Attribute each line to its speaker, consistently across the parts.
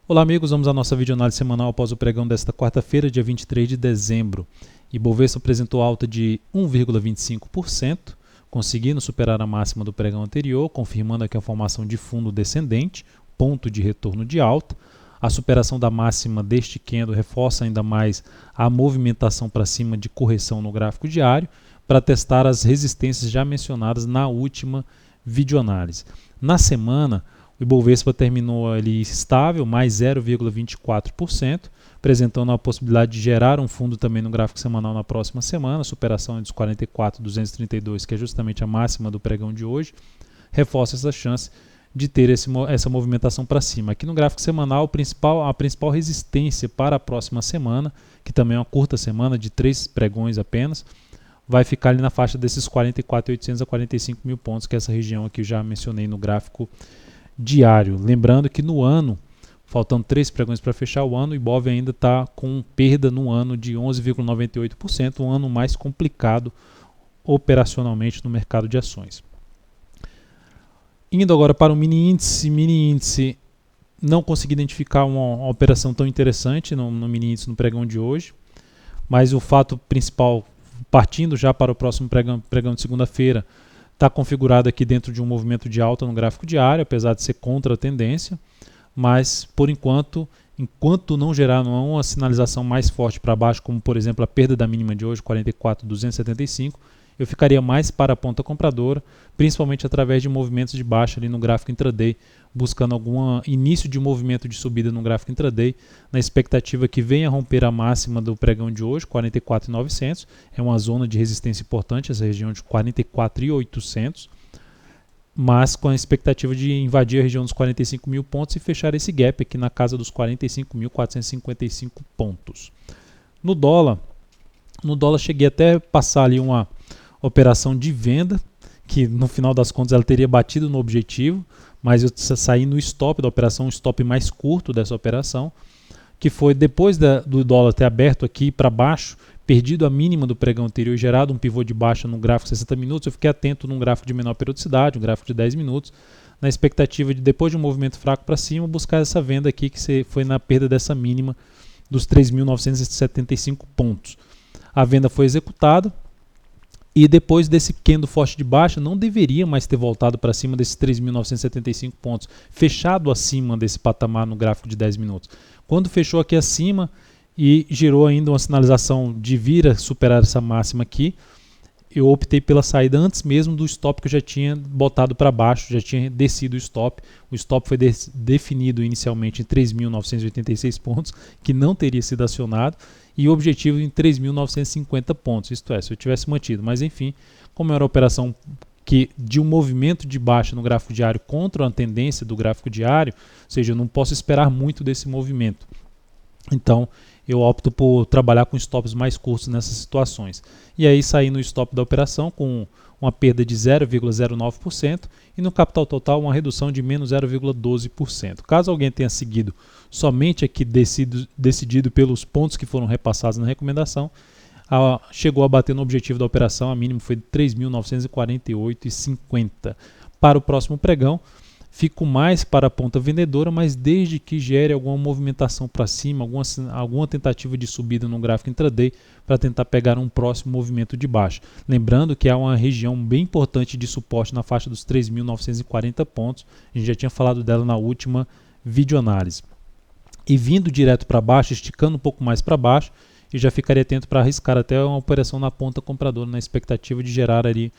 Speaker 1: Olá amigos, vamos à nossa videoanálise semanal após o pregão desta quarta-feira, dia 23 de dezembro. Ibovespa apresentou alta de 1,25%, conseguindo superar a máxima do pregão anterior, confirmando aqui a formação de fundo descendente, ponto de retorno de alta. A superação da máxima deste candle reforça ainda mais a movimentação para cima de correção no gráfico diário, para testar as resistências já mencionadas na última videoanálise. Na semana, o Ibovespa terminou ali estável, mais 0,24%, apresentando a possibilidade de gerar um fundo também no gráfico semanal na próxima semana, superação dos 44.232, que é justamente a máxima do pregão de hoje, reforça essa chance de ter essa movimentação para cima. Aqui no gráfico semanal, a principal resistência para a próxima semana, que também é uma curta semana de 3 pregões apenas, vai ficar ali na faixa desses 44.800 a 45.000 pontos, que é essa região aqui eu já mencionei no gráfico diário. Lembrando que no ano, faltando 3 pregões para fechar o ano, o Ibov ainda está com perda no ano de 11,98%, um ano mais complicado operacionalmente no mercado de ações. Indo agora para o mini índice, não consegui identificar uma operação tão interessante no mini índice no pregão de hoje, mas o fato principal, partindo já para o próximo pregão de segunda-feira, está configurado aqui dentro de um movimento de alta no gráfico diário, apesar de ser contra a tendência, mas por enquanto não gerar uma sinalização mais forte para baixo, como por exemplo a perda da mínima de hoje, 44.275, eu ficaria mais para a ponta compradora, principalmente através de movimentos de baixa ali no gráfico intraday, buscando algum início de movimento de subida no gráfico intraday, na expectativa que venha romper a máxima do pregão de hoje, 44.900, é uma zona de resistência importante, essa região de 44.800, mas com a expectativa de invadir a região dos 45.000 pontos e fechar esse gap aqui na casa dos 45.455 pontos. No dólar cheguei até passar ali uma operação de venda, que no final das contas ela teria batido no objetivo, mas eu saí no stop da operação, um stop mais curto dessa operação, que foi depois do dólar ter aberto aqui para baixo, perdido a mínima do pregão anterior e gerado um pivô de baixa no gráfico de 60 minutos, eu fiquei atento num gráfico de menor periodicidade, um gráfico de 10 minutos, na expectativa de, depois de um movimento fraco para cima, buscar essa venda aqui, que foi na perda dessa mínima dos 3.975 pontos. A venda foi executada e depois desse candle forte de baixa não deveria mais ter voltado para cima desses 3.975 pontos, fechado acima desse patamar no gráfico de 10 minutos. Quando fechou aqui acima e gerou ainda uma sinalização de vir a superar essa máxima aqui, eu optei pela saída antes mesmo do stop que eu já tinha botado para baixo, já tinha descido o stop. O stop foi definido inicialmente em 3.986 pontos, que não teria sido acionado, e o objetivo em 3.950 pontos, isto é, se eu tivesse mantido. Mas enfim, como era uma operação que de um movimento de baixa no gráfico diário contra a tendência do gráfico diário, ou seja, eu não posso esperar muito desse movimento. Então, eu opto por trabalhar com stops mais curtos nessas situações. E aí saí no stop da operação com uma perda de 0,09% e no capital total uma redução de menos 0,12%. Caso alguém tenha seguido somente aqui decidido pelos pontos que foram repassados na recomendação, chegou a bater no objetivo da operação, a mínima foi de 3.948,50. Para o próximo pregão, fico mais para a ponta vendedora, mas desde que gere alguma movimentação para cima, alguma tentativa de subida no gráfico intraday para tentar pegar um próximo movimento de baixa. Lembrando que há uma região bem importante de suporte na faixa dos 3.940 pontos, a gente já tinha falado dela na última videoanálise. E vindo direto para baixo, esticando um pouco mais para baixo, eu já ficaria atento para arriscar até uma operação na ponta compradora, na expectativa de gerar ali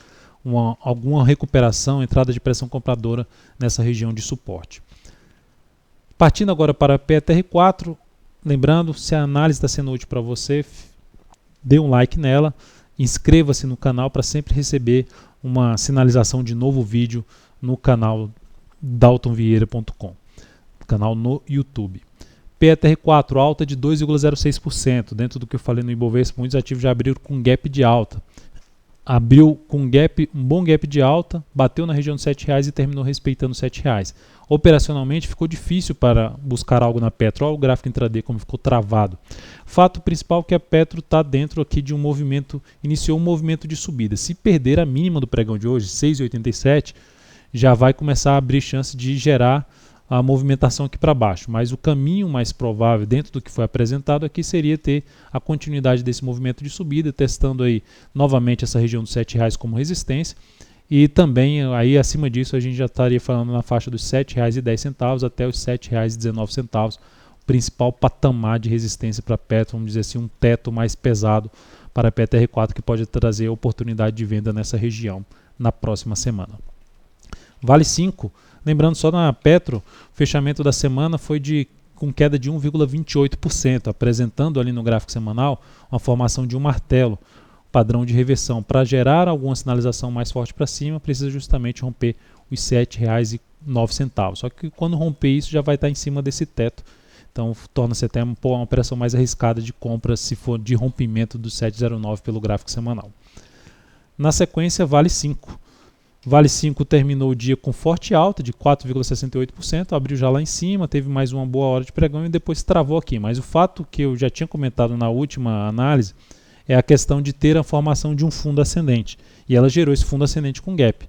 Speaker 1: alguma recuperação, entrada de pressão compradora nessa região de suporte. Partindo agora para a PETR4, lembrando, se a análise está sendo útil para você, dê um like nela, inscreva-se no canal para sempre receber uma sinalização de novo vídeo no canal daltonvieira.com, canal no YouTube. PETR4, alta de 2,06%, dentro do que eu falei no Ibovespa, muitos ativos já abriram com gap de alta. Abriu com um bom gap de alta, bateu na região de R$ 7,00 e terminou respeitando R$ 7,00. Operacionalmente ficou difícil para buscar algo na Petro. Olha o gráfico intraday como ficou travado. Fato principal é que a Petro está dentro aqui de um movimento, iniciou um movimento de subida. Se perder a mínima do pregão de hoje, 6,87, já vai começar a abrir chance de gerar a movimentação aqui para baixo, mas o caminho mais provável dentro do que foi apresentado aqui seria ter a continuidade desse movimento de subida, testando aí novamente essa região dos R$7 como resistência, e também aí acima disso a gente já estaria falando na faixa dos R$7,10 até os R$7,19, o principal patamar de resistência para Petro, vamos dizer assim, um teto mais pesado para a PTR4 que pode trazer oportunidade de venda nessa região na próxima semana. Vale 5, lembrando só na Petro, o fechamento da semana foi com queda de 1,28%, apresentando ali no gráfico semanal uma formação de um martelo, padrão de reversão. Para gerar alguma sinalização mais forte para cima, precisa justamente romper os R$7,09. Só que quando romper isso, já vai estar em cima desse teto. Então, torna-se até uma operação mais arriscada de compra se for de rompimento do 7,09 pelo gráfico semanal. Na sequência, Vale 5. Vale 5 terminou o dia com forte alta de 4,68%, abriu já lá em cima, teve mais uma boa hora de pregão e depois travou aqui. Mas o fato que eu já tinha comentado na última análise é a questão de ter a formação de um fundo ascendente. E ela gerou esse fundo ascendente com gap.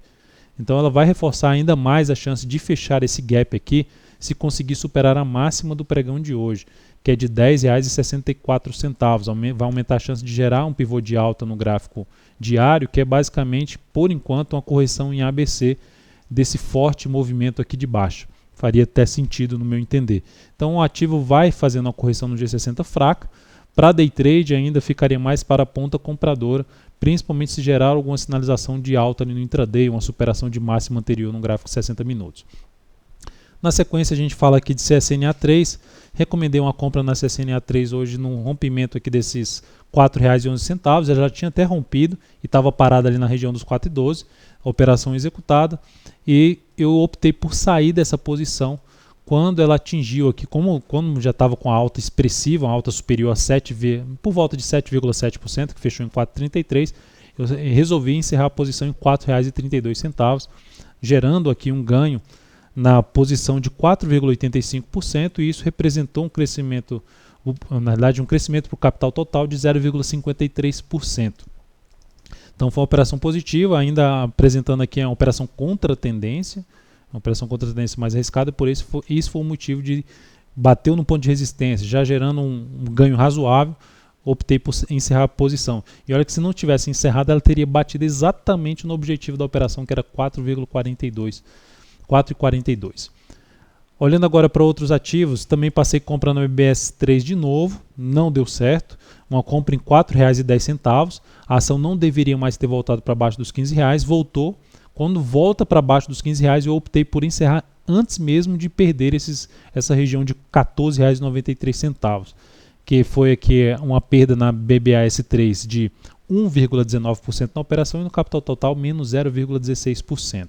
Speaker 1: Então ela vai reforçar ainda mais a chance de fechar esse gap aqui se conseguir superar a máxima do pregão de hoje, que é de R$10,64. Vai aumentar a chance de gerar um pivô de alta no gráfico diário, que é basicamente, por enquanto, uma correção em ABC desse forte movimento aqui de baixo. Faria até sentido no meu entender. Então o ativo vai fazendo uma correção no G60 fraca. Para day trade ainda ficaria mais para a ponta compradora, principalmente se gerar alguma sinalização de alta ali no intraday, uma superação de máxima anterior no gráfico de 60 minutos. Na sequência a gente fala aqui de CSNA3, recomendei uma compra na CSNA3 hoje num rompimento aqui desses R$4,11, ela já tinha até rompido e estava parada ali na região dos 4,12, a operação executada, e eu optei por sair dessa posição quando ela atingiu aqui, como já estava com a alta expressiva, uma alta superior a por volta de 7,7%, que fechou em 4,33, eu resolvi encerrar a posição em R$4,32, gerando aqui um ganho na posição de 4,85%, e isso representou um crescimento, na verdade um crescimento para o capital total de 0,53%. Então foi uma operação positiva, ainda apresentando aqui uma operação contra tendência, uma operação contra tendência mais arriscada, por isso foi o motivo de bateu no ponto de resistência, já gerando um ganho razoável, optei por encerrar a posição. E olha que se não tivesse encerrado, ela teria batido exatamente no objetivo da operação, que era 4,42. Olhando agora para outros ativos, também passei comprando no BS3 de novo, não deu certo, uma compra em R$4,10, a ação não deveria mais ter voltado para baixo dos R$15, voltou. Quando volta para baixo dos R$15, eu optei por encerrar antes mesmo de perder essa região de R$14,93, que foi aqui uma perda na BBAS3 de 1,19% na operação e no capital total menos 0,16%.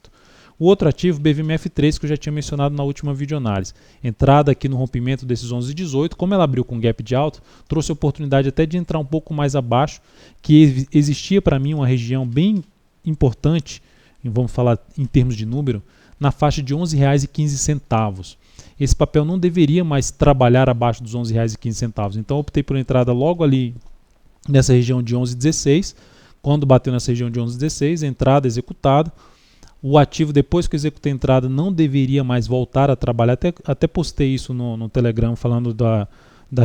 Speaker 1: O outro ativo, BVMF3, que eu já tinha mencionado na última videoanálise. Entrada aqui no rompimento desses 11,18, como ela abriu com gap de alta, trouxe a oportunidade até de entrar um pouco mais abaixo, que existia para mim uma região bem importante, vamos falar em termos de número, na faixa de R$11,15. Esse papel não deveria mais trabalhar abaixo dos R$11,15, então optei por entrada logo ali nessa região de 11,16. Quando bateu nessa região de 11,16, entrada executada. O ativo, depois que eu executei a entrada, não deveria mais voltar a trabalhar. Até postei isso no Telegram, falando da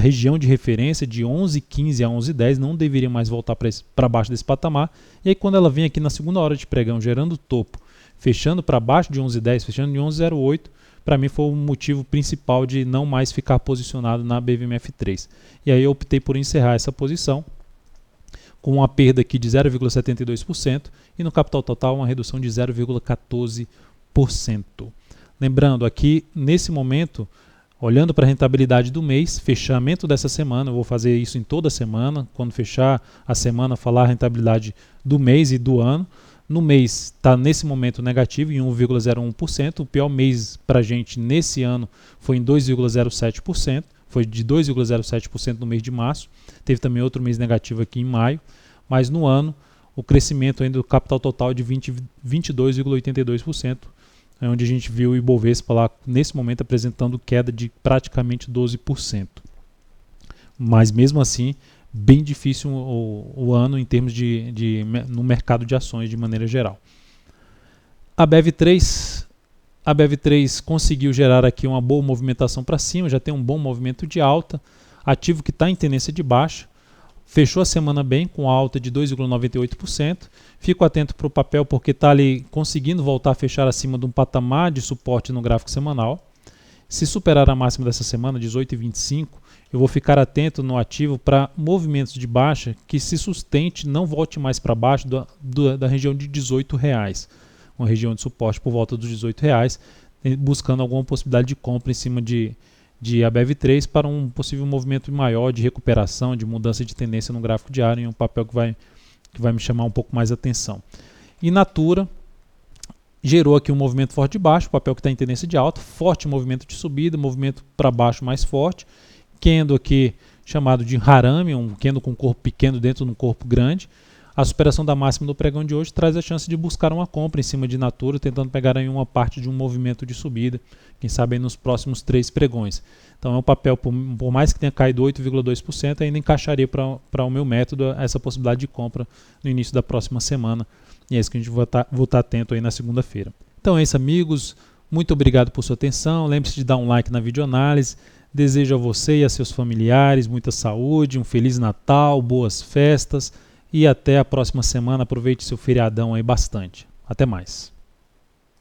Speaker 1: região de referência de 11,15 a 11,10, não deveria mais voltar para baixo desse patamar. E aí quando ela vem aqui na segunda hora de pregão, gerando topo, fechando para baixo de 11,10, fechando em 11,08, para mim foi o motivo principal de não mais ficar posicionado na BVMF3. E aí eu optei por encerrar essa posição, com uma perda aqui de 0,72% e no capital total uma redução de 0,14%. Lembrando aqui, nesse momento, olhando para a rentabilidade do mês, fechamento dessa semana, eu vou fazer isso em toda semana, quando fechar a semana, falar a rentabilidade do mês e do ano. No mês está nesse momento negativo em 1,01%, o pior mês para a gente nesse ano foi em 2,07%, foi de 2,07% no mês de março, teve também outro mês negativo aqui em maio, mas no ano o crescimento ainda do capital total é de 22,82%, é onde a gente viu o Ibovespa lá nesse momento apresentando queda de praticamente 12%. Mas mesmo assim, bem difícil o ano em termos no mercado de ações de maneira geral. A BEV3 A BEV3 conseguiu gerar aqui uma boa movimentação para cima, já tem um bom movimento de alta, ativo que está em tendência de baixa, fechou a semana bem com alta de 2,98%. Fico atento para o papel porque está ali conseguindo voltar a fechar acima de um patamar de suporte no gráfico semanal. Se superar a máxima dessa semana, 18,25, eu vou ficar atento no ativo para movimentos de baixa que se sustente, não volte mais para baixo da região de R$18. Uma região de suporte por volta dos R$18, buscando alguma possibilidade de compra em cima de ABEV3 para um possível movimento maior de recuperação, de mudança de tendência no gráfico diário, em um papel que vai me chamar um pouco mais a atenção. E Natura gerou aqui um movimento forte de baixo, papel que está em tendência de alta, forte movimento de subida, movimento para baixo mais forte, candle aqui chamado de Harami, um candle com corpo pequeno dentro de um corpo grande. A superação da máxima do pregão de hoje traz a chance de buscar uma compra em cima de Natura, tentando pegar aí uma parte de um movimento de subida, quem sabe aí nos próximos 3 pregões. Então é um papel, por mais que tenha caído 8,2%, ainda encaixaria para o meu método essa possibilidade de compra no início da próxima semana. E é isso que a gente vai estar atento aí na segunda-feira. Então é isso, amigos. Muito obrigado por sua atenção. Lembre-se de dar um like na videoanálise. Desejo a você e a seus familiares muita saúde, um Feliz Natal, boas festas. E até a próxima semana. Aproveite seu feriadão aí bastante. Até mais.